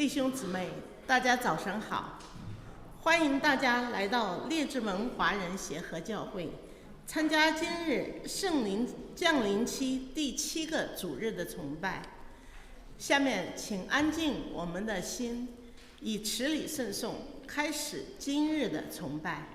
兄姊妹，大家早上好！欢迎大家来到列治文华人协和教会，参加今日圣灵降临期第7个主日的崇拜。下面请安静我们的心，以持礼圣颂开始今日的崇拜。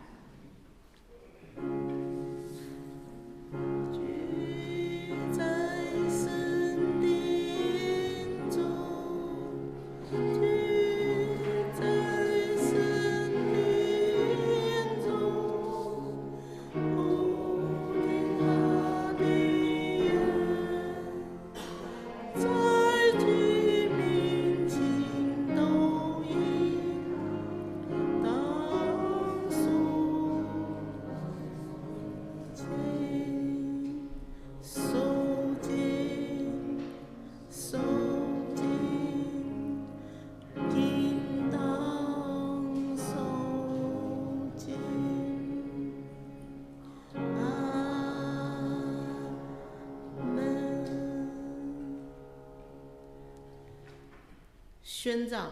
宣召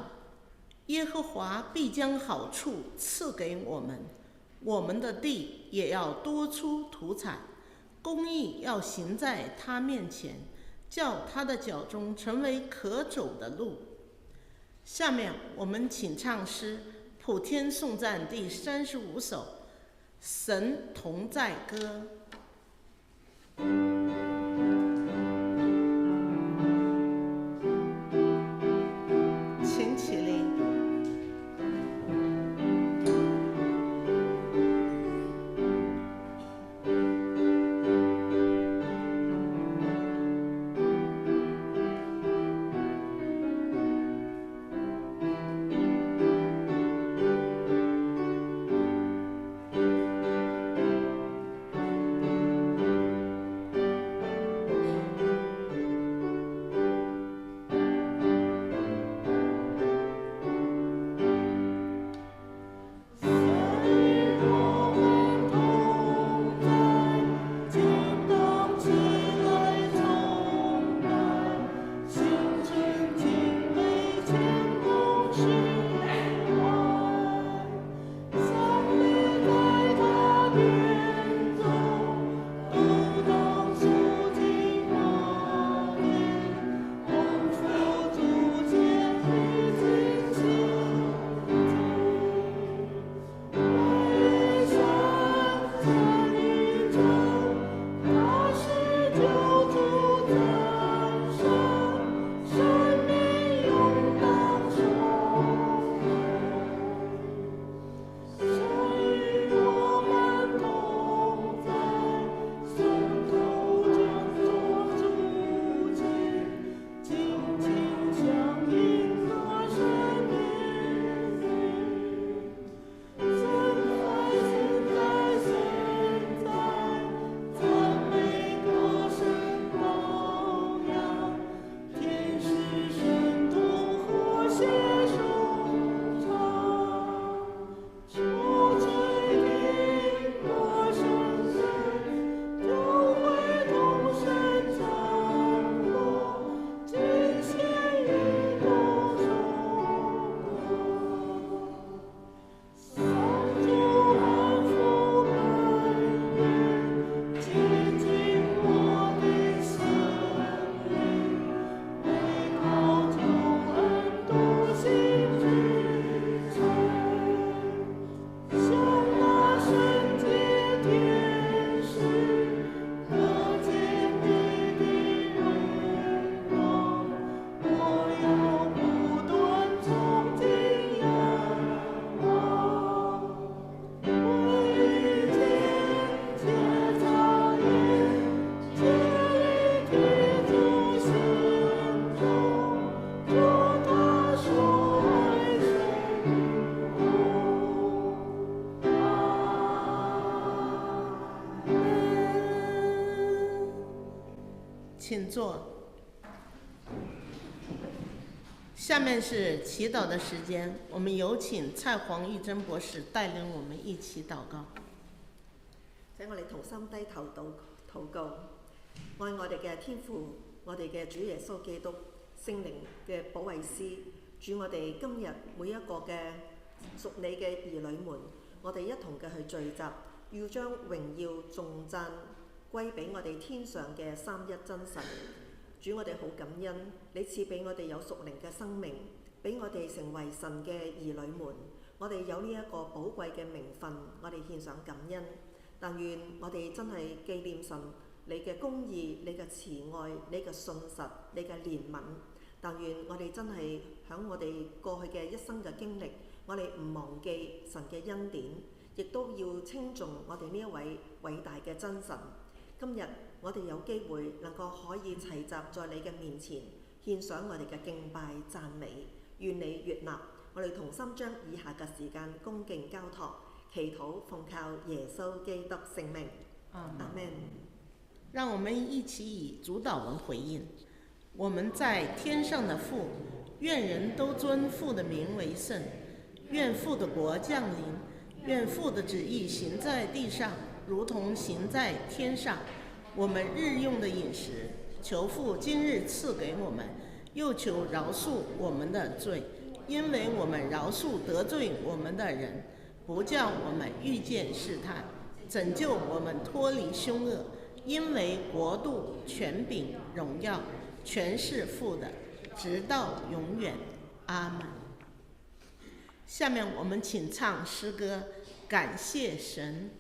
耶和华必将好处赐给我们，我们的地也要多出土产，公义要行在他面前，叫他的脚中成为可走的路。下面我们请唱诗普天颂赞第35首，神同在歌。请坐。下面是祈祷的时间，我们有請蔡黃玉珍博士帶領我們一起禱告。請我哋同心低頭禱告，愛我哋嘅天父，我哋嘅主耶穌基督，聖靈嘅保惠師，主，我哋今日每一個嘅屬你嘅兒女們，我哋一同嘅去聚集，要將榮耀頌讚歸俾我哋天上嘅三一真神。主，我哋好感恩，你賜俾我哋有屬靈嘅生命，俾我哋成為神嘅兒女們。我哋有呢一個寶貴嘅名分，我哋獻上感恩。但願我哋真係紀念神你嘅公義、你嘅慈愛、你嘅信實、你嘅憐憫。但願我哋真係響我哋過去嘅一生嘅經歷，我哋唔忘記神嘅恩典，亦都要稱頌我哋呢一位偉大嘅真神。今日我哋有機會能夠可以齊集在你嘅面前，獻上我哋嘅敬拜讚美，願你悅納。我哋同心將以下嘅時間恭敬交託，祈禱奉靠耶穌基督聖名。阿們。讓我們一起以主禱文回應。我們在天上的父，願人都尊父的名為聖，願父的國降臨，願父的旨意行在地上，如同行在天上。我們日用的飲食，求父今日賜給我們，又求饒恕我們的罪，因為我們饒恕得罪我們的人，不叫我們遇見試探，拯救我們脫離兇惡，因為國度、權柄、榮耀全是父的，直到永遠。阿們。下面我們請唱詩歌，感謝神。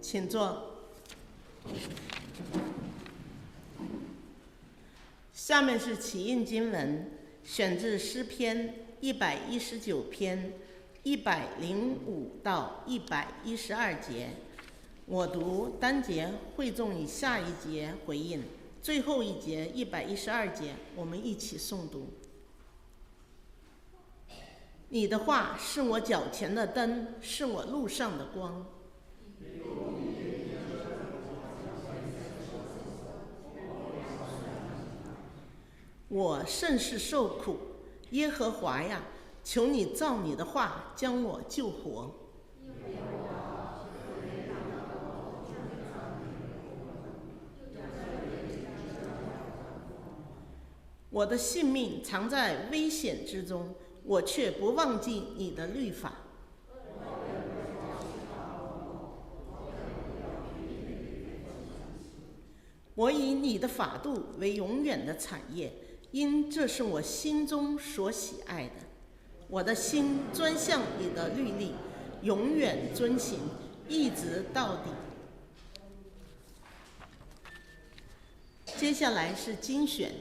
请坐。下面是起印经文，选自诗篇119篇105到112节。我读单节会众以下一节回应，最后一节112节我们一起诵读。你的话是我脚前的灯，是我路上的光。我甚是受苦，耶和华呀，求你照你的话将我救活。我的性命藏在危险之中，我却不忘记你的律法。我以你的法度为永远的产业，因这是我心中所喜爱的。我的心专向你的律例，永远遵行，一直到底。接下来是经选，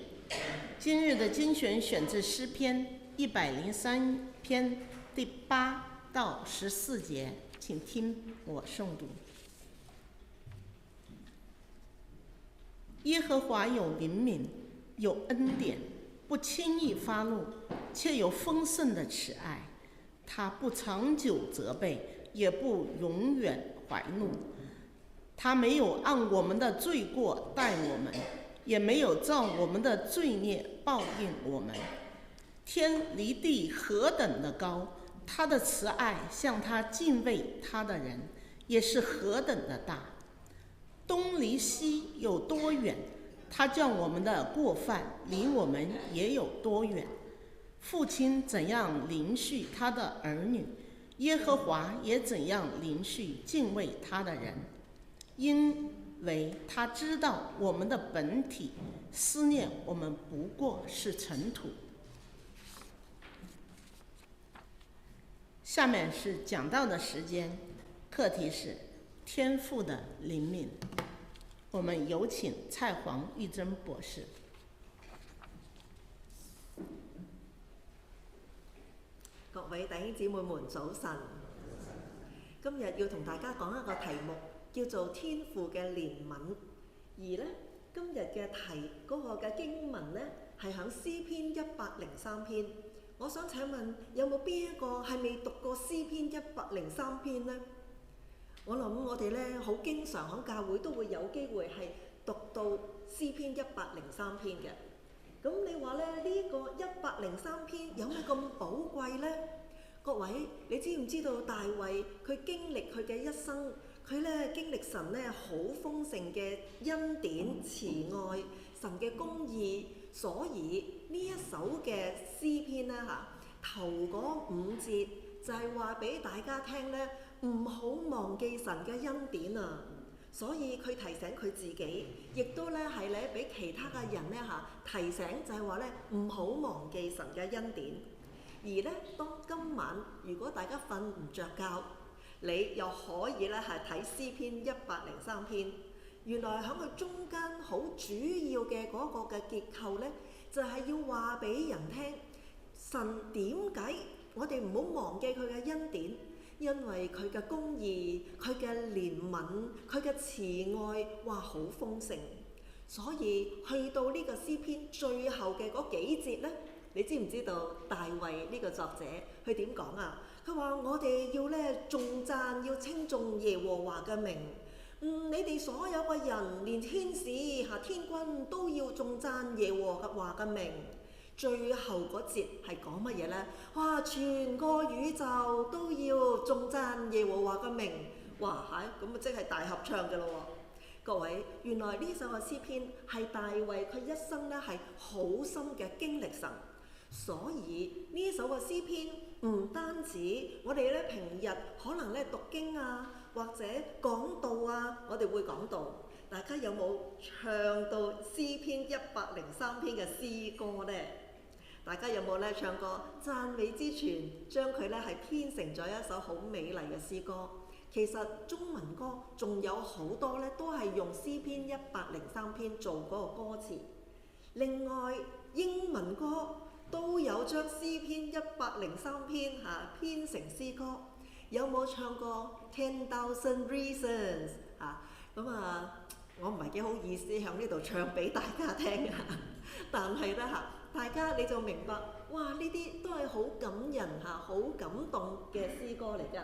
今日的经选选自诗篇103篇第8到14节，请听我诵读。耶和华有怜悯，有恩典，不轻易发怒，却有丰盛的慈爱。他不长久责备，也不永远怀怒。他没有按我们的罪过待我们，也没有照我们的罪孽报应我们。天离地何等的高，他的慈爱向他敬畏他的人也是何等的大。东离西有多远，他叫我们的过犯离我们也有多远。父亲怎样怜恤他的儿女，耶和华也怎样怜恤敬畏他的人，因为他知道我们的本体，思念我们不过是尘土。下面是讲道的时间，课题是天父的怜悯。我们有请蔡黄玉珍博士。各位弟兄姊妹們，早晨。今日要同大家講一個題目，叫做天父嘅憐憫。而呢，今日嘅嗰個嘅經文呢，係響詩篇103篇。我想請問，有冇邊一個係未讀過詩篇103篇呢？我諗我哋呢，好經常喺教會都會有機會係讀到詩篇103篇嘅。咁你話咧，呢個103篇有咩咁寶貴呢？各位，你知唔知道大衛佢經歷佢嘅一生，佢咧經歷神咧好豐盛嘅恩典、慈愛、神嘅公義，所以呢一首嘅詩篇咧頭嗰5節就係話俾大家聽咧，唔好忘記神嘅恩典啊！所以佢提醒佢自己，亦都咧係咧俾其他嘅人咧提醒，就係話咧唔好忘記神嘅恩典。而咧當今晚如果大家瞓唔着覺，你又可以咧係睇詩篇103篇。原來喺佢中間好主要嘅嗰個嘅結構咧，就係要話俾人聽，神點解我哋唔好忘記佢嘅恩典？因為佢嘅公義、佢嘅憐憫、佢嘅慈愛，哇好豐盛。所以去到呢個詩篇最後嘅嗰幾節呢，你知唔知道大衛呢個作者佢點講啊？佢話我哋要咧頌讚，要稱頌耶和華嘅名。你哋所有嘅人，連天使天軍都要頌讚耶和華嘅名。最後嗰節係講乜嘢呢？哇！全個宇宙都要頌讚耶和華嘅名。哇！咁啊，即係大合唱嘅咯喎！各位，原來呢首嘅詩篇係大衛佢一生咧係好深嘅經歷神，所以呢首嘅詩篇唔單止我哋咧平日可能咧讀經啊，或者講道啊，我哋會講道。大家有冇唱到詩篇103篇嘅詩歌呢？大家有冇咧唱過讚美之泉，將佢咧係編成咗一首好美麗嘅詩歌？其實中文歌仲有好多咧，都係用詩篇103篇做嗰個歌詞。另外英文歌都有將詩篇103篇編成詩歌。有冇唱過 10,000 Reasons 我唔係幾好意思喺呢度唱俾大家聽但係咧大家你就明白，哇！呢啲都係好感人好感動嘅詩歌嚟㗎。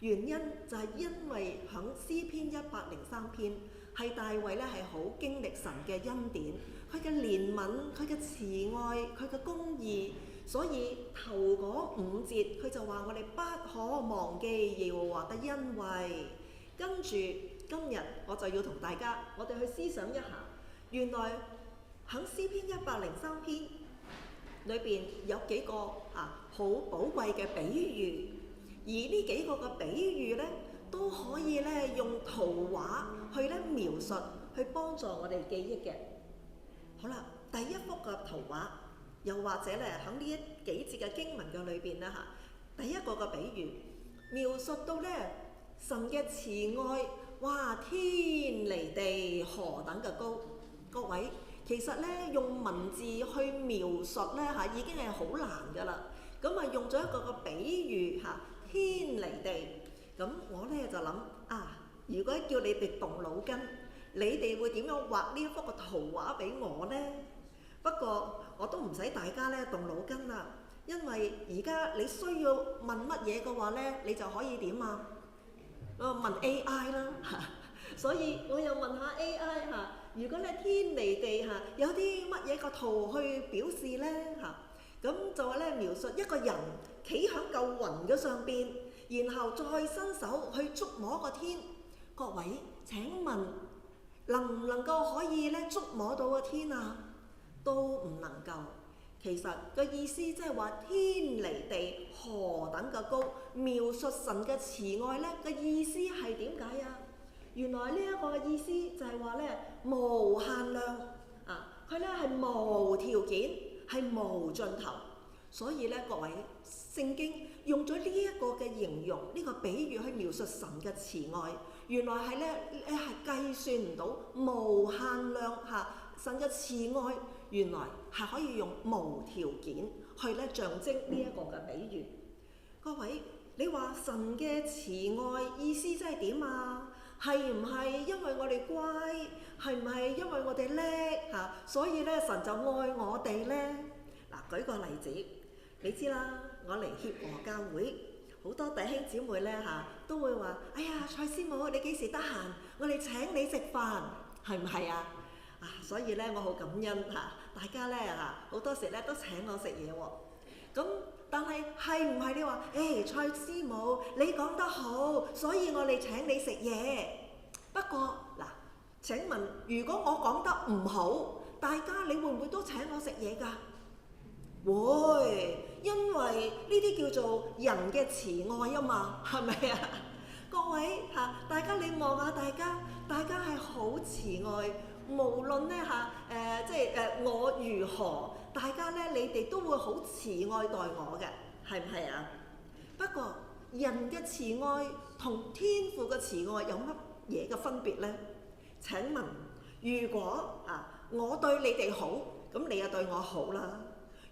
原因就係因為響詩篇103篇係大衛咧係好經歷神嘅恩典，佢嘅憐憫、佢嘅慈愛、佢嘅公義，所以頭嗰5節佢就話我哋不可忘記耶和華嘅恩惠。跟住今日我就要同大家，我哋去思想一下，原來喺詩篇103篇裏邊有幾個好寶貴嘅比喻，而呢幾個嘅比喻咧都可以咧用圖畫去咧描述，去幫助我哋記憶嘅。好啦，第一幅嘅圖畫，又或者咧喺呢幾節嘅經文嘅裏邊咧第一個嘅比喻描述到咧神嘅慈愛，哇，天離地何等嘅高！各位，其實咧用文字去描述咧已經係好難㗎啦。咁用咗一個嘅比喻天離地。咁我咧就諗如果叫你哋動腦筋，你哋會點樣畫呢一幅嘅圖畫俾我呢？不過我都唔使大家咧動腦筋啦，因為而家你需要問乜嘢嘅話咧，你就可以點問 AI 啦。所以我又問下 AI 如果咧天離地有啲乜嘢個圖去表示咧咁就話咧描述一個人企喺嚿雲嘅上邊，然後再伸手去觸摸個天。各位請問能唔能夠可以咧觸摸到個天啊？都唔能夠。其實個意思即係話天離地何等嘅高，描述神嘅慈愛咧嘅意思係點解啊？原來呢一個嘅意思就係話咧無限量佢咧係無條件，係無盡頭。所以咧各位，聖經用咗呢一個嘅形容，呢個比喻去描述神嘅慈愛。原來係咧你係計算唔到無限量神嘅慈愛，原來係可以用無條件去咧象徵呢一個嘅比喻。各位，你話神嘅慈愛意思即係點啊？係唔係因為我哋乖？係唔係因為我哋叻所以咧神就愛我哋咧？舉個例子，你知啦，我嚟協和教會，好多弟兄姊妹咧都會話：哎呀，蔡師母，你幾時得閒？我哋請你食飯，係唔係啊？所以咧我好感恩大家咧好多時咧都請我食嘢喎。咁但係唔係你話蔡師母你講得好，所以我哋請你食嘢？不過請問如果我講得唔好，大家你會唔會都請我食嘢㗎？會，因為呢啲叫做人嘅慈愛啊嘛，係咪啊？各位大家你望下大家係好慈愛，無論咧我如何，大家咧你哋都會好慈愛待我嘅，係唔係啊？不過人嘅慈愛同天父嘅慈愛有乜嘢嘅分別呢？請問，如果我對你哋好，咁你又對我好啦。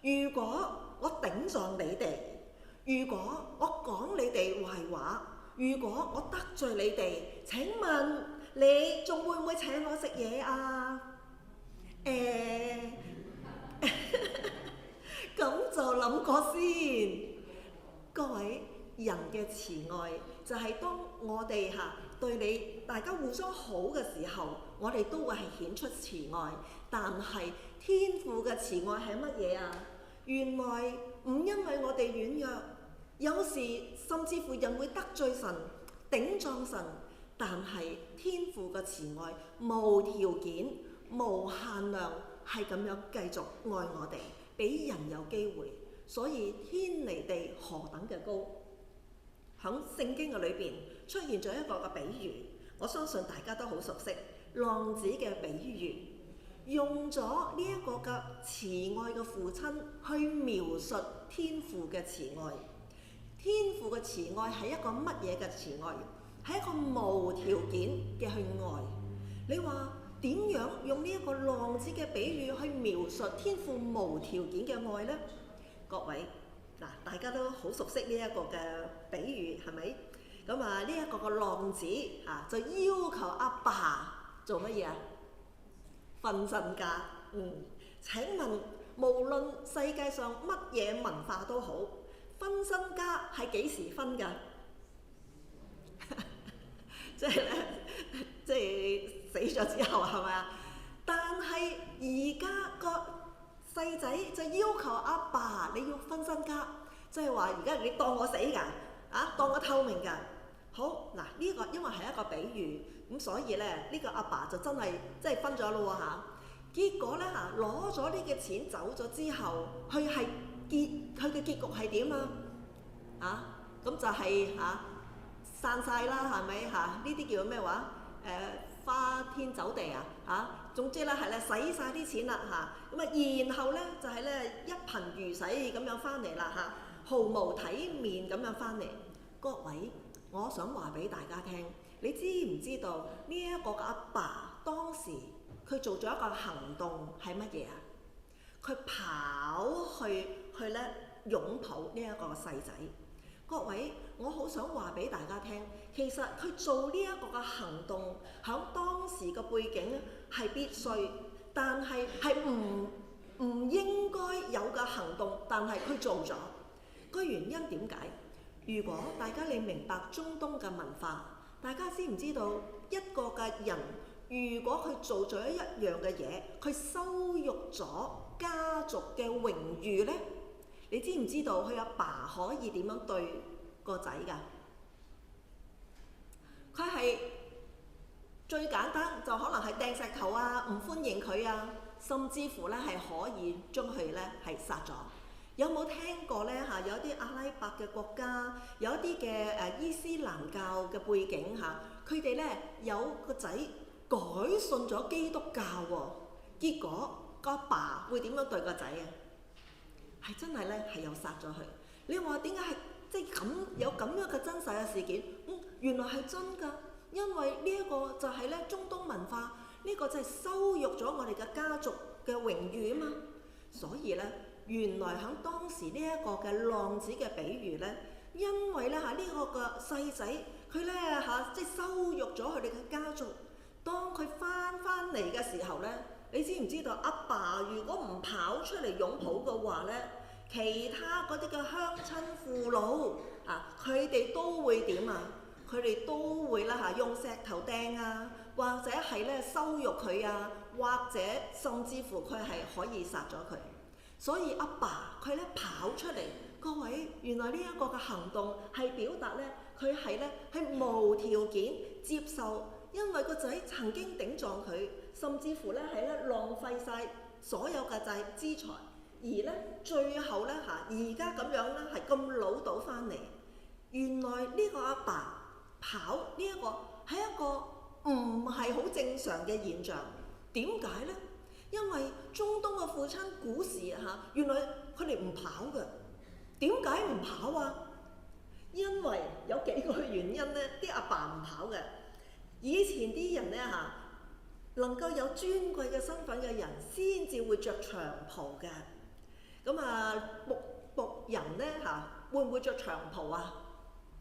如果我頂撞你哋，如果我講你哋壞話，如果我得罪你哋，請問你仲會唔會請我食嘢啊？咁就諗過先。各位，人嘅慈愛就係當我哋對你大家互相好嘅時候，我哋都會係顯出慈愛。但係天父嘅慈愛係乜嘢啊？原來唔因為我哋軟弱，有時甚至乎人會得罪神、頂撞神，但係天父嘅慈愛無條件、無限量，係咁樣繼續愛我哋，俾人有機會。所以天離地何等嘅高。喺聖經嘅裏邊出現咗一個嘅比喻，我相信大家都好熟悉，浪子嘅比喻。用咗呢一個嘅慈愛嘅父親去描述天父嘅慈愛。天父嘅慈愛係一個乜嘢嘅慈愛？係一個無條件嘅去愛。你話點樣用呢一個浪子嘅比喻去描述天父無條件嘅愛呢？各位大家都好熟悉呢一個嘅比喻，係咪？咁呢一個嘅浪子就要求阿爸做乜嘢啊？分身家。請問無論世界上乜嘢文化都好，分身家係幾時分㗎？即係死咗之後係咪啊？但係而家個細仔就要求阿爸你要分身家，即係話而家你當我死㗎，當我透明㗎。好呢個因為係一個比喻，咁所以咧呢個阿爸就真係分咗咯喎。結果咧攞咗呢個錢走咗之後，佢嘅結局係點啊？咁就係散晒啦，係咪呢啲叫咩話？花天酒地總之咧係咧使晒啲錢啦咁然後咧就係咧一貧如洗咁樣翻嚟啦毫無體面咁樣翻嚟。各位，我想話俾大家聽，你知唔知道呢一個嘅阿爸當時佢做咗一個行動係乜嘢啊？佢跑去咧擁抱呢一個細仔。各位，我好想話俾大家聽，其實佢做呢一個嘅行動喺當時嘅背景咧係必須，但係唔應該有嘅行動，但係佢做咗。個原因點解？如果大家你明白中東嘅文化，大家知唔知道一個嘅人如果佢做咗一樣嘅嘢，佢羞辱咗家族嘅榮譽呢？你知唔知道佢阿爸可以點樣對個仔㗎？佢係最簡單就可能係掟石頭唔歡迎佢甚至乎咧係可以將佢咧係殺咗。有冇聽過咧有啲阿拉伯嘅國家，有一啲嘅伊斯蘭教嘅背景佢哋咧有個仔改信咗基督教結果個阿爸會點樣對個仔係真係咧係有殺咗佢。你話點解係即係咁有咁樣嘅真實嘅事件？原來係真㗎，因為呢一個就係咧中東文化，呢個就係羞辱咗我哋嘅家族嘅榮譽嘛。所以咧，原來喺當時呢一個嘅浪子嘅比喻咧，因為咧呢個嘅細仔佢咧即係羞辱咗佢哋嘅家族。當佢翻嚟嘅時候咧，你知唔知道阿爸如果唔跑出嚟擁抱嘅話咧，其他嗰啲嘅鄉親父老佢哋都會點佢哋都會用石頭掟或者係咧羞辱佢或者甚至乎佢係可以殺咗佢。所以阿爸佢咧跑出嚟，各位，原來呢一個嘅行動係表達咧佢係咧係無條件接受，因為個仔曾經頂撞佢，甚至乎咧係咧浪費晒所有嘅資財，而咧最後咧而家咁樣咧係咁老到翻嚟。原來呢個阿爸跑呢一個係一個唔係好正常嘅現象。點解呢？因為中東嘅父親古時原來佢哋唔跑嘅。點解唔跑因為有幾個原因呢，啲阿爸唔跑嘅。以前啲人呢能夠有尊貴嘅身份嘅人先至會着長袍嘅。咁僕人呢會唔會着長袍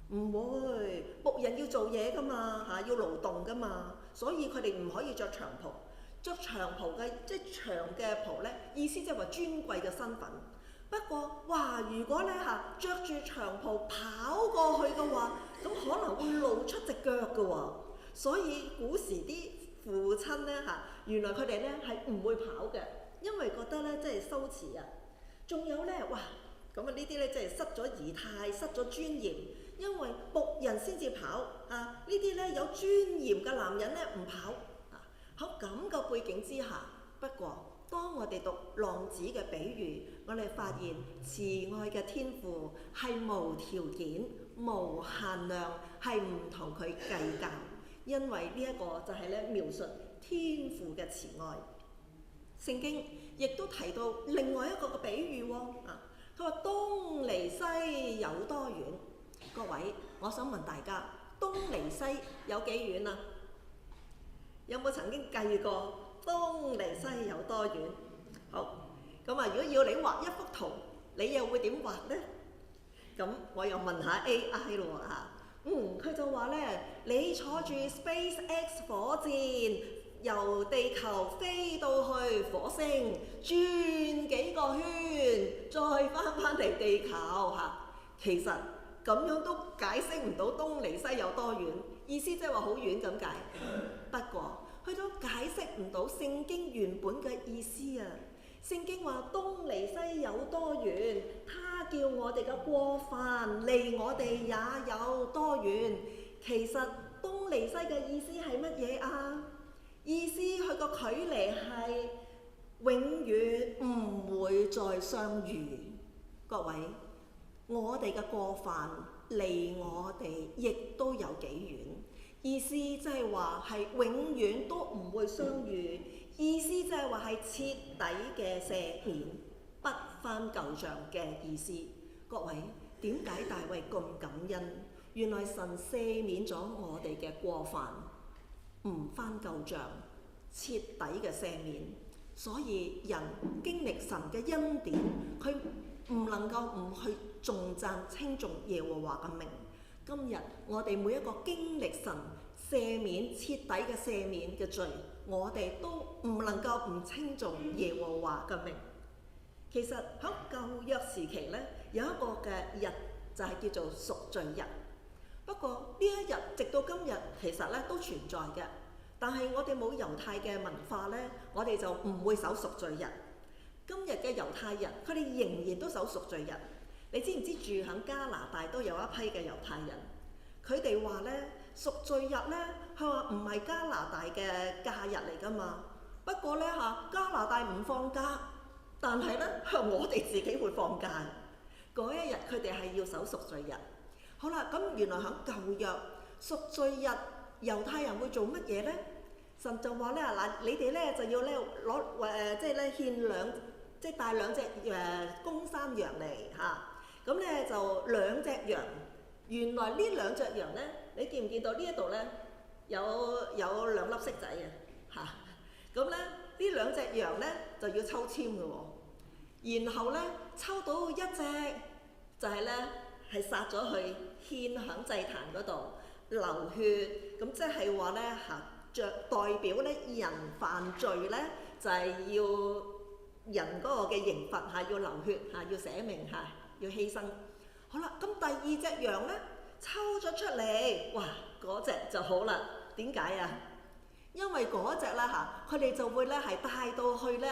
唔會，僕人要做嘢噶嘛要勞動噶嘛，所以佢哋唔可以着長袍。着長袍嘅即係長嘅袍咧，意思即係話尊貴嘅身份。不過如果咧着住長袍跑過去嘅話，咁可能會露出隻腳嘅喎。所以古時啲父親咧原來佢哋咧係唔會跑嘅，因為覺得咧即係羞恥仲有咧咁呢啲咧即係失咗儀態，失咗尊嚴。因為僕人先至跑呢啲咧有尊嚴嘅男人咧唔跑。喺咁嘅背景之下，不過當我哋讀浪子嘅比喻，我哋發現慈愛嘅天父係無條件、無限量，係唔同佢計較，因為呢一個就係咧描述天父嘅慈愛。聖經亦都提到另外一個嘅比喻佢話東離西有多遠？各位，我想問大家，東離西有幾遠有冇曾經計過東離西有多遠？好，咁如果要你畫一幅圖，你又會點畫呢？咁我又問下 AI 咯佢就話咧，你坐住 SpaceX 火箭由地球飛到去火星，轉幾個圈，再翻嚟地球其實咁樣都解釋唔到東離西有多遠，意思即係話好遠咁解。不過佢都解釋唔到聖經原本嘅意思聖經話東離西有多遠，他叫我哋嘅過犯離我哋也有多遠。其實東離西嘅意思係乜嘢意思佢個距離係永遠唔會再相遇。各位，我哋嘅過犯離我哋亦都有幾遠？意思即係話係永遠都唔會相遇，意思即係話係徹底嘅赦免，不翻舊帳嘅意思。各位，點解大衛咁感恩？原來神赦免咗我哋嘅過犯，唔翻舊帳，徹底嘅赦免。所以人經歷神嘅恩典，佢唔能夠唔去頌讚稱頌耶和華嘅名。今日我哋每一個經歷神赦免徹底嘅赦免嘅罪，我哋都唔能夠唔稱頌耶和華嘅名。其實喺舊約時期咧，有一個嘅日就係叫做贖罪日。不過呢一日直到今日其實咧都存在嘅，但係我哋冇猶太嘅文化咧，我哋就唔會守贖罪日。今日嘅猶太人，佢哋仍然都守贖罪日。你知唔知住喺加拿大都有一批嘅猶太人？佢哋話咧，贖罪日咧，佢話唔係加拿大嘅假日嚟㗎嘛。不過咧加拿大唔放假，但係咧我哋自己會放假。嗰一日佢哋係要守贖罪日。好啦，咁原來喺舊約贖罪日，猶太人會做乜嘢咧？神就話咧嗱，你哋咧就要咧攞即係咧獻即係帶兩隻公山羊嚟嚇。咁咧就2隻羊。原來呢2隻羊咧，你見唔見到呢一度咧有2粒色仔嘅嚇？咁咧呢2隻羊咧就要抽籤嘅喎，然後咧抽到一隻就係咧係殺咗去獻響祭壇嗰度流血，咁即係話咧代表咧人犯罪咧就係要人嗰個嘅刑罰要流血要捨命要犧牲。好啦，咁第2隻羊咧抽咗出嚟，哇！嗰隻就好啦。點解啊？因為嗰隻啦佢哋就會咧係帶到去咧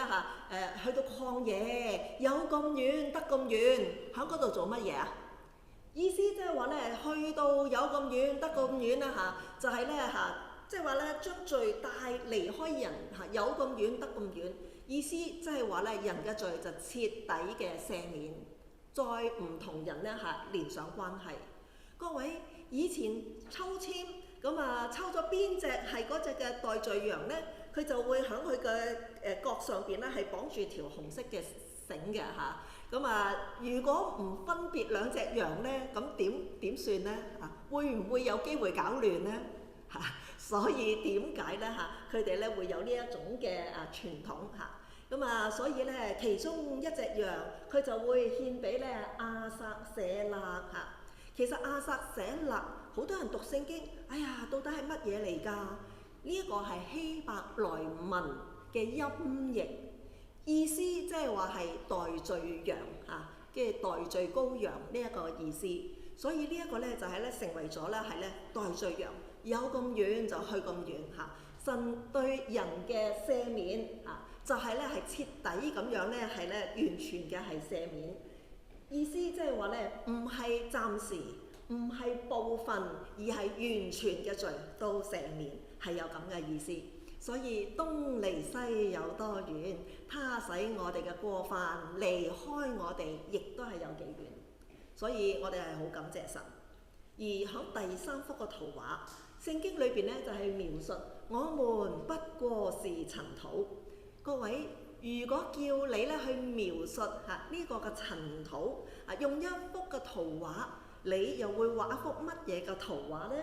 去到曠野，有咁遠得咁遠，喺嗰度做乜嘢啊？意思即係話咧，去到有咁遠得咁遠啦就係咧即係話咧將罪帶離開人有咁遠得咁遠。意思即係話咧，人嘅罪就徹底嘅赦免，再唔同人咧連上關係。各位，以前抽籤咁抽咗邊隻係嗰隻嘅代罪羊咧，佢就會喺佢嘅角上邊咧係綁住條紅色嘅繩嘅咁如果唔分別2隻羊咧，咁點算咧會唔會有機會搞亂咧所以點解咧佢哋咧會有呢一種嘅傳統咁所以咧其中1隻羊佢就會獻俾咧亞撒舍勒其實亞撒舍勒好多人讀聖經，哎呀，到底係乜嘢嚟㗎？呢一個係希伯來文嘅音譯，意思即係話係代罪羊嘅代罪羔羊呢一個意思。所以呢一個咧就係咧成為咗咧係咧代罪羊，有咁遠就去咁遠神對人嘅赦免就係咧係徹底咁樣咧係咧完全嘅係赦免。意思即係話咧，唔係暫時，唔係部分，而係完全嘅罪都赦免，係有咁嘅意思。所以東離西有多遠，他使我哋嘅過犯離開我哋，亦都係有幾遠。所以我哋係好感謝神。而喺第3幅嘅圖畫，聖經裏邊咧就係描述我們不過是塵土。各位，如果叫你咧去描述呢個嘅塵土用一幅嘅圖畫，你又會畫一幅乜嘢嘅圖畫呢？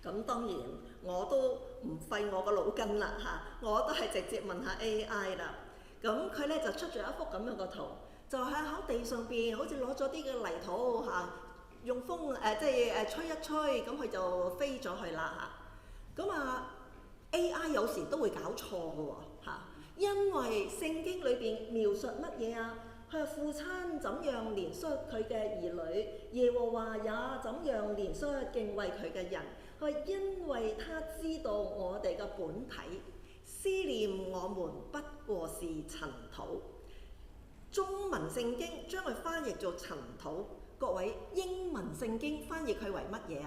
咁當然我都唔費我個腦筋啦我都係直接問下 AI 啦。咁佢咧就出咗一幅咁樣嘅圖，就係喺地上邊好似攞咗啲嘅泥土用風即係吹一吹，咁佢就飛咗去啦咁AI 有時都會搞錯嘅喎因為聖經裏邊描述乜嘢佢話父親怎樣憐恤佢嘅兒女，耶和華也怎樣憐恤敬畏佢嘅人。佢話因為他知道我哋嘅本體，思念我們不過是塵土。中文聖經將佢翻譯做塵土，各位，英文聖經翻譯佢為乜嘢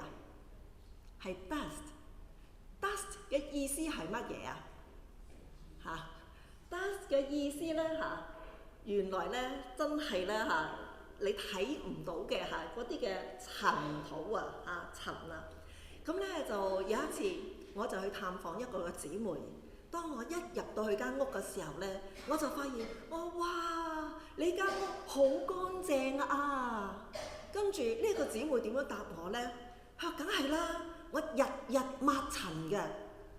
係 dust。dust 嘅意思係乜嘢dust 嘅意思咧原來咧真係咧你睇唔到嘅嗰啲嘅塵土塵啊。咁咧就有一次，我就去探訪一個嘅姊妹。當我一入到去間屋嘅時候咧，我就發現哇，你間屋好乾淨啊！跟住呢個姊妹點樣答我咧？佢話梗係啦，我日日抹塵嘅。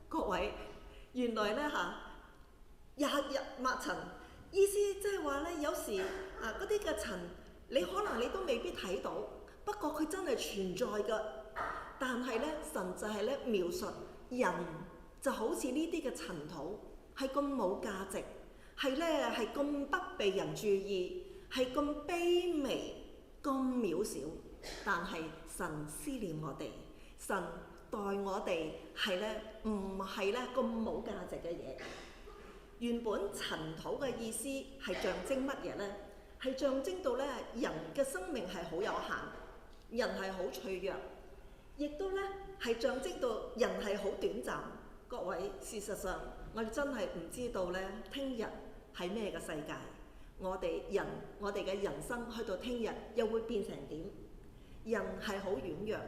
各位，原來咧日日抹塵，意思即係話咧，有時嗰啲嘅塵，你可能你都未必睇到，不過佢真係存在㗎。但係咧，神就係咧描述人就好似呢啲嘅塵土，係咁冇價值，係咁不被人注意，係咁卑微、咁渺小。但係神思念我哋，神待我哋係咧唔係咧咁冇價值嘅嘢。原本塵土嘅意思係象徵乜嘢咧？係象徵到咧人嘅生命係好有限，人係好脆弱，亦都咧係象徵到人係好短暫。各位，事實上我哋真係唔知道咧，聽日係咩嘅世界？我哋嘅人生去到聽日又會變成點？人係好軟弱，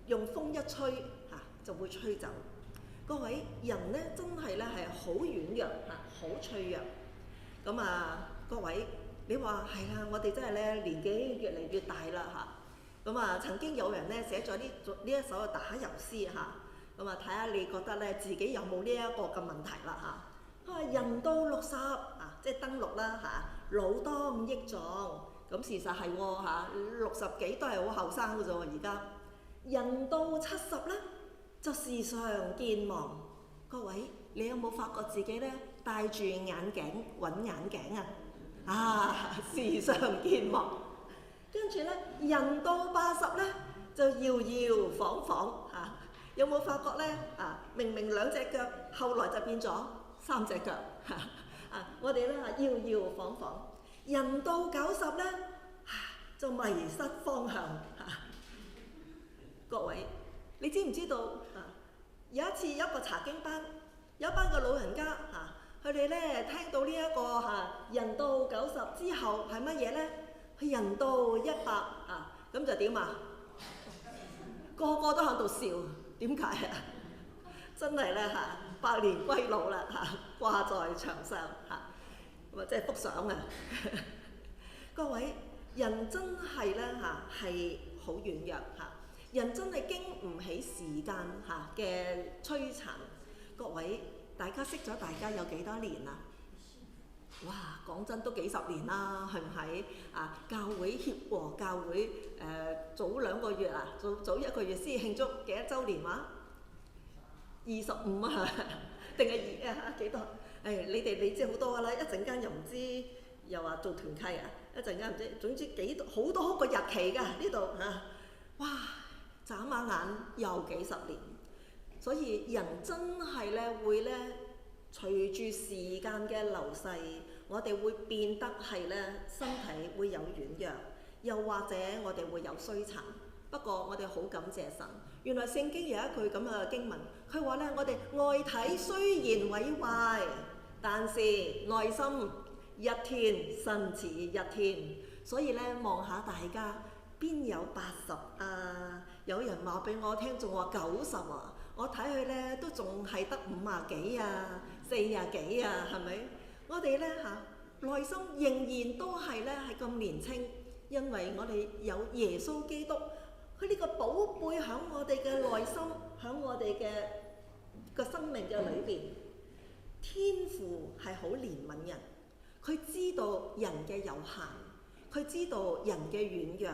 用風一吹就會吹走。各位，人咧真係咧係好軟弱好脆弱。咁各位，你話係啦，我哋真係咧年紀越嚟越大啦咁曾經有人咧寫咗呢一首嘅打油詩睇下你覺得咧自己有冇呢一個嘅問題啦人到60即係登錄啦老當益壯。咁事實係60幾都係好後生嘅啫喎。而家人到70咧就時常健忘。各位，你有冇發覺自己咧戴住眼鏡揾眼鏡時常健忘。跟住咧人到80咧就搖搖晃晃有冇發覺咧明明2隻腳，後來就變咗3隻腳我哋咧搖搖晃晃。人到90咧就迷失方向各位，你知唔知道有一次有一個查經班，有一班嘅老人家佢哋咧聽到呢一個人到90之後係乜嘢咧？人到100咁就點個個都喺度笑。點解真係咧百年歸老啦掛在牆上即係幅相各位，人真係咧係好軟弱人真係經唔起時間嘅摧殘。各位，大家識咗大家有幾多年啊？哇，講真都幾10年啦，係唔係教會協和教會早2個月早1個月先慶祝幾多週年話？25定係幾多？你知好多㗎啦，一陣間又唔知又話做團契一陣間唔知，總之好多個日期㗎呢度哇！眨下眼又幾10年，所以人真係咧會咧隨住時間嘅流逝，我哋會變得係咧身體會有軟弱，又或者我哋會有衰殘。不過我哋好感謝神，原來聖經有一句咁嘅經文，佢話咧我哋外體雖然毀壞，但是內心一天新似一天。所以咧望下大家邊有80有人話俾我聽仲話90我睇佢咧都仲係得50幾40幾係咪？我哋咧內心仍然都係咧係咁年輕，因為我哋有耶穌基督，佢呢個寶貝喺我哋嘅內心，喺我哋嘅個生命嘅裏邊。天父係好憐憫人，佢知道人嘅有限，佢知道人嘅軟弱，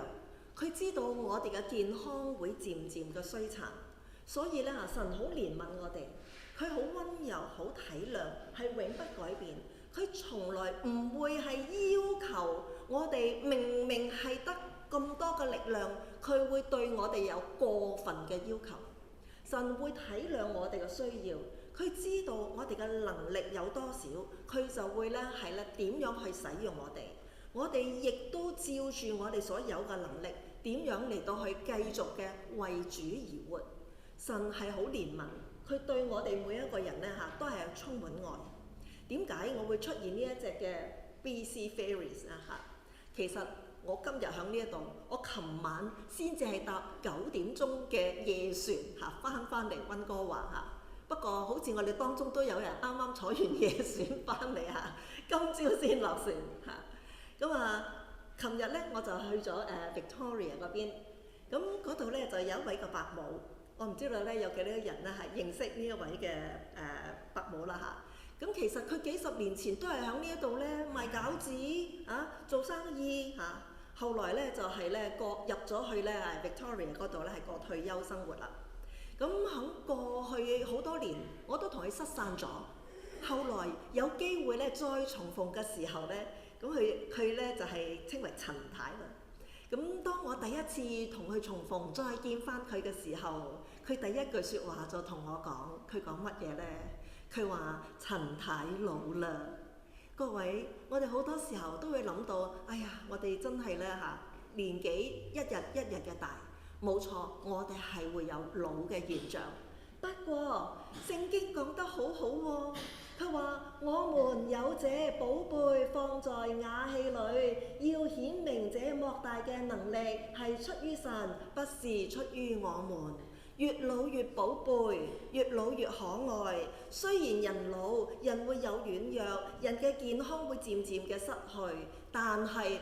佢知道我哋嘅健康會漸漸嘅衰殘，所以咧神好憐憫我哋，佢好溫柔，好體諒，係永不改變。佢從來唔會係要求我哋明明係得咁多嘅力量，佢會對我哋有過分嘅要求。神會體諒我哋嘅需要，佢知道我哋嘅能力有多少，佢就會咧係咧點樣去使用我哋。我哋亦都照住我哋所有嘅能力，點樣嚟到去繼續嘅為主而活。神係好憐憫，佢對我哋每一個人咧都係充滿愛。點解我會出現呢一隻嘅 BC Ferries 啊嚇？其實我今日喺呢一度，我琴晚先至係搭9點鐘嘅夜船嚇翻嚟溫哥華嚇。不過好似我哋當中都有人啱啱坐完夜船翻嚟嚇，今朝先落船嚇。咁琴日咧我就去咗Victoria 嗰邊，咁嗰度咧就有一位嘅伯母，我唔知道咧有幾多人咧係認識呢一位嘅伯母啦嚇。咁其實佢幾十年前都係喺呢一度咧賣餃子做生意嚇。後來咧就係咧入咗去咧Victoria 嗰度咧係過退休生活啦。咁喺過去好多年，我都同佢失散咗。後來有機會咧再重逢嘅時候咧，咁佢咧就係稱為陳太啦。咁當我第一次同佢重逢，再見翻佢嘅時候，佢第一句説話就同我講，佢講乜嘢咧？佢話陳太老啦。各位，我哋好多時候都會諗到，哎呀，我哋真係咧年紀一日一日嘅大。冇錯，我哋係會有老嘅現象。不過聖經講得好好喎，佢話我們有這寶貝放在瓦器裏，要顯明這莫大嘅能力係出於神，不是出於我們。越老越寶貝，越老越可愛。雖然人老，人會有軟弱，人嘅健康會漸漸嘅失去，但係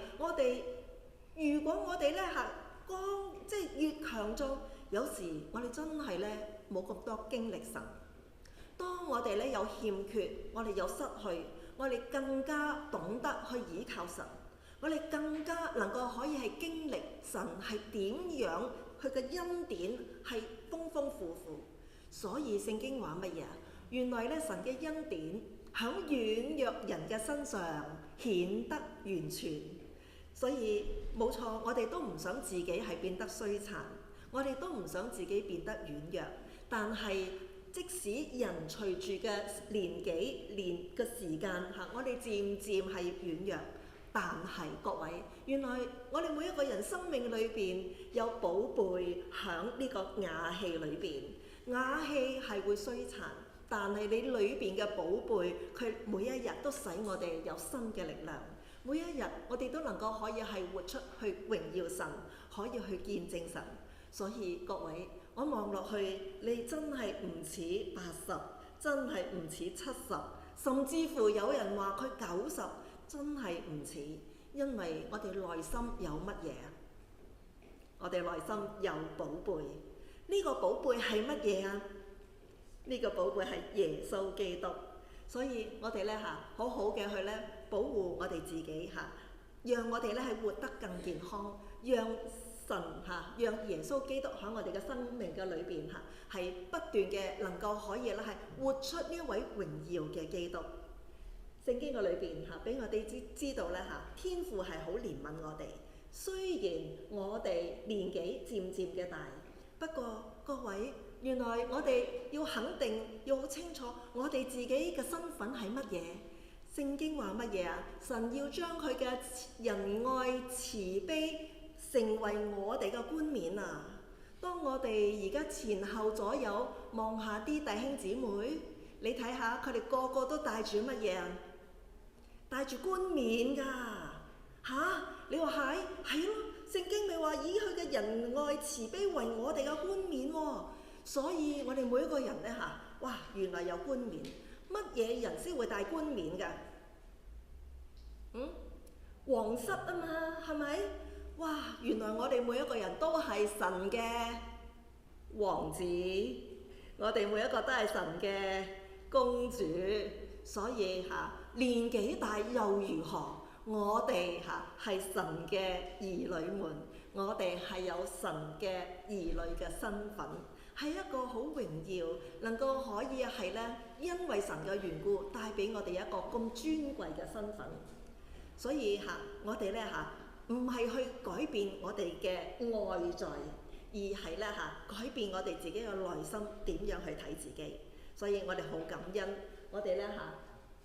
如果我哋咧即係越強壯，有時我哋真係咧冇咁多經歷神。當我哋咧有欠缺，我哋有失去，我哋更加懂得去倚靠神，我哋更加能夠可以係經歷神係點樣，佢嘅恩典係豐豐富富。所以聖經話乜嘢啊？原來咧神嘅恩典喺軟弱人嘅身上顯得完全。所以冇錯，我哋都唔想自己係變得衰殘，我哋都唔想自己變得軟弱。但係即使人隨住嘅年紀嘅時間我哋漸漸係軟弱，但係各位，原來我哋每一個人生命裏邊有寶貝喺呢個瓦器裏邊。瓦器係會衰殘，但係你裏邊嘅寶貝，佢每一日都使我哋有新嘅力量。每一日我哋都能夠可以係活出去榮耀神，可以去見證神。所以各位，我望落去，你真係唔似80，真係唔似70，甚至乎有人話佢90，真係唔似。因為我哋內心有乜嘢啊？我哋內心有寶貝。呢個寶貝係乜嘢啊？呢個寶貝係耶穌基督。所以我哋咧好好嘅去咧保護我哋自己讓我哋咧係活得更健康，讓神讓耶穌基督喺我哋嘅生命嘅裏邊係不斷嘅能夠可以咧係活出呢一位榮耀嘅基督。聖經嘅裏邊俾我哋知道咧天父係好憐憫我哋。雖然我哋年紀漸漸嘅大，不過各位，原來我哋要肯定，要好清楚我哋自己嘅身份係乜嘢。聖經話乜嘢啊？神要將佢嘅仁愛慈悲成為我哋嘅冠冕啊！當我哋而家前後左右望下啲弟兄姊妹，你睇下佢哋個個都帶住乜嘢啊？帶住冠冕㗎你話係咯？聖經咪話以佢嘅仁愛慈悲為我哋嘅冠冕喎。所以我哋每一個人咧哇，原來有冠冕。乜嘢人先會帶冠冕㗎？皇室啊嘛，係咪？哇，原來我哋每一個人都係神嘅王子，我哋每一個都係神嘅公主。所以年紀大又如何？我哋係神嘅兒女們，我哋係有神嘅兒女嘅身份，係一個好榮耀，能夠可以係咧，因為神嘅緣故帶俾我哋一個咁尊貴嘅身份。所以我哋咧唔係去改變我哋嘅外在，而係咧改變我哋自己嘅內心點樣去睇自己。所以我哋好感恩，我哋咧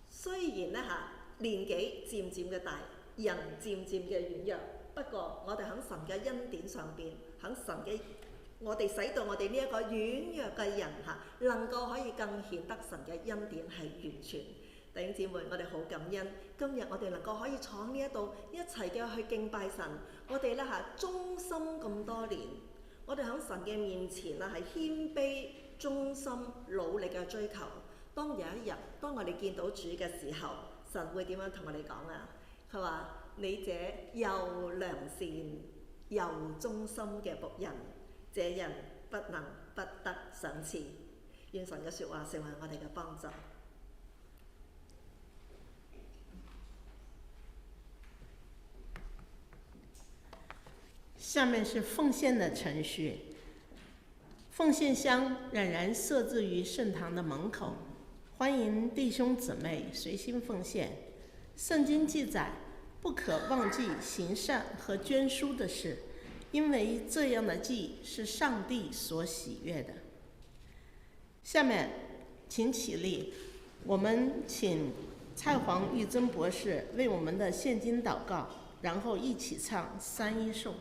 雖然咧年紀漸漸嘅大，人漸漸嘅軟弱，不過我哋喺神嘅恩典上邊，喺神嘅我哋使到我哋呢一個軟弱嘅人能夠可以更顯得神嘅恩典係完全。弟兄姊妹，我哋好感恩，今日我哋能夠可以坐喺呢一度一齊嘅去敬拜神。我哋咧忠心咁多年，我哋喺神嘅面前係謙卑、忠心、努力嘅追求。當有一日，當我哋見到主嘅時候，神會點樣同我哋講啊？佢話：你這又良善又忠心嘅僕人，這人不能不得賞賜。願神嘅説話成為我哋嘅幫助。下面是奉獻的程序。奉獻箱仍然设置于圣堂的门口，欢迎弟兄姊妹随心奉献。圣经记载，不可忘记行善和捐书的事，因为这样的祭是上帝所喜悦的。下面请起立，我们请蔡黄玉珍博士为我们的献金祷告，然後一起唱三一頌。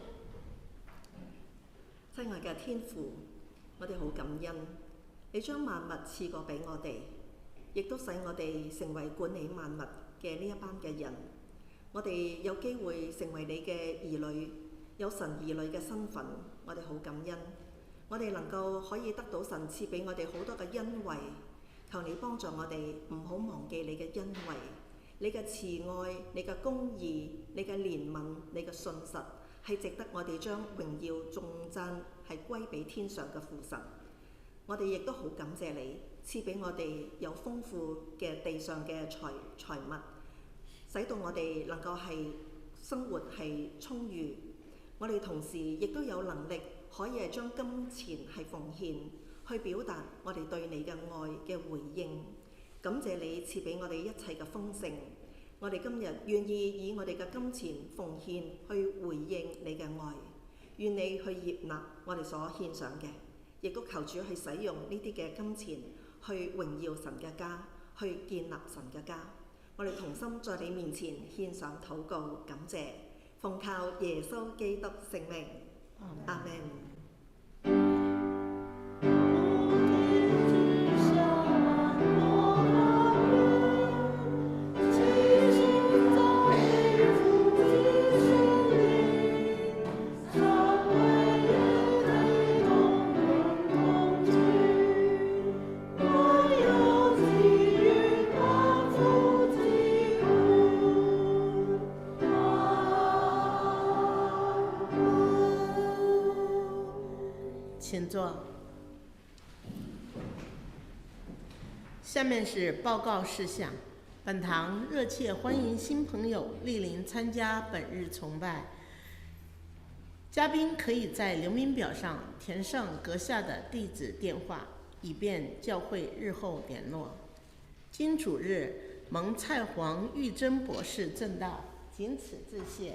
親愛嘅天父，我哋好感恩，你將萬物賜過俾我哋，亦都使我哋成為管理萬物嘅呢一班嘅人。我哋有機會成為你嘅兒女，有神兒女嘅身份，我哋好感恩。我哋能夠可以得到神賜俾我哋好多嘅恩惠，求你幫助我哋唔好忘記你嘅恩惠，你嘅慈愛、你嘅公義、你嘅憐憫、你嘅信實，係值得我哋將榮耀頌讚係歸俾天上嘅父神。我哋亦都好感謝你賜俾我哋有豐富嘅地上嘅財物，使到我哋能夠係生活係充裕。我哋同時亦都有能力可以係將金錢係奉獻，去表達我哋對你嘅愛嘅回應。感謝你賜俾我哋一切嘅豐盛。我哋今日願意以我哋嘅金錢奉獻去回應你嘅愛，願你去悅納我哋所獻上嘅，亦都求主去使用呢啲嘅金錢去榮耀神嘅家，去建立神嘅家。我哋同心在你面前獻上禱告，感謝，奉靠耶穌基督聖名，阿們。请坐。下面是报告事项。本堂热切欢迎新朋友莅临参加本日崇拜。嘉宾可以在留名表上填上阁下的地址、电话，以便教会日后联络。今主日，蒙蔡黄玉珍博士证道，仅此致谢。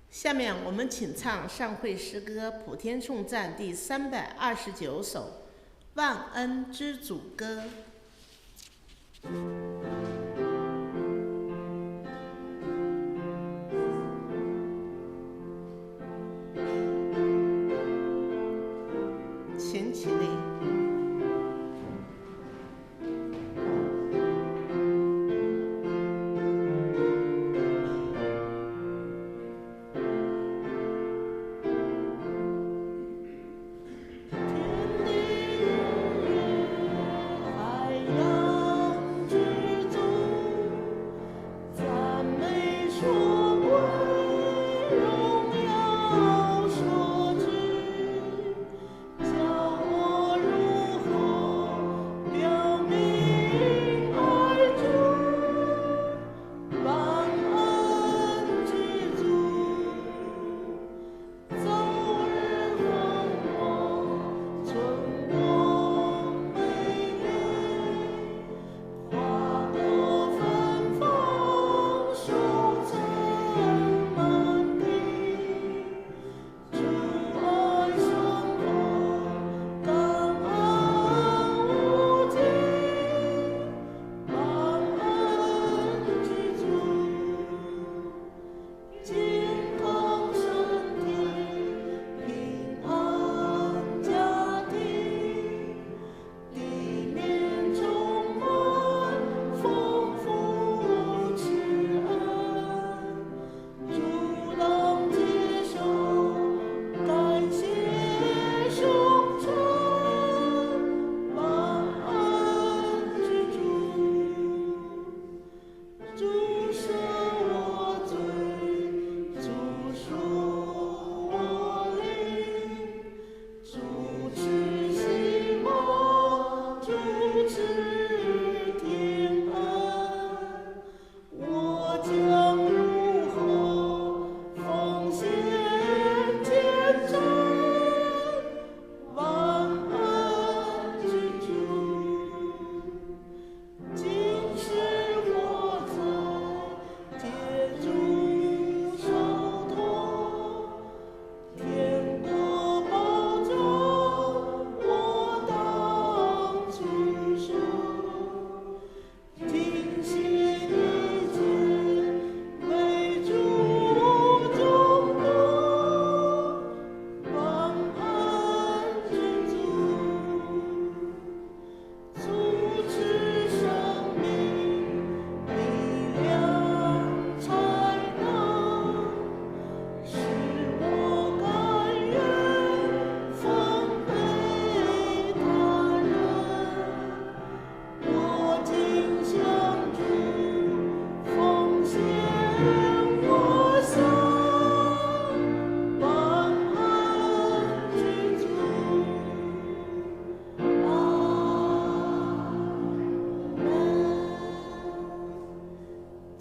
下面我们请唱上会诗歌《普天颂赞》第329首《万恩之主歌》。请起立。海洋之中。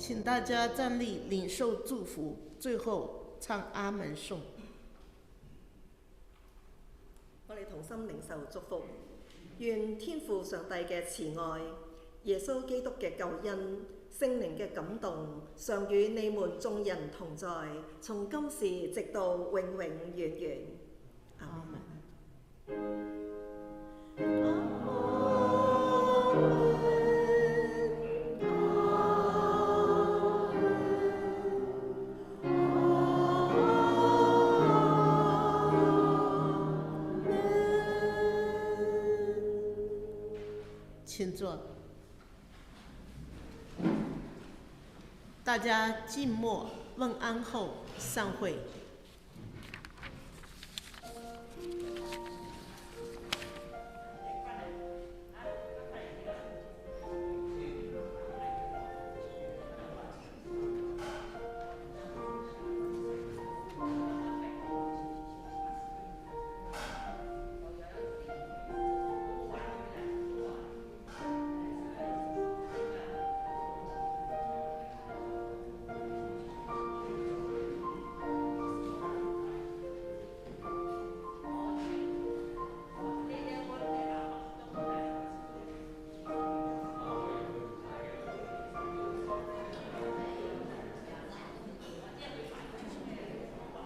请大家站立领受祝福，最後唱阿門頌。我哋同心領受祝福，願天父上帝嘅慈愛、耶穌基督嘅救恩、聖靈嘅感動，常與你們眾人同在，從今時直到永永遠遠。阿門。请坐。大家静默问安后散会。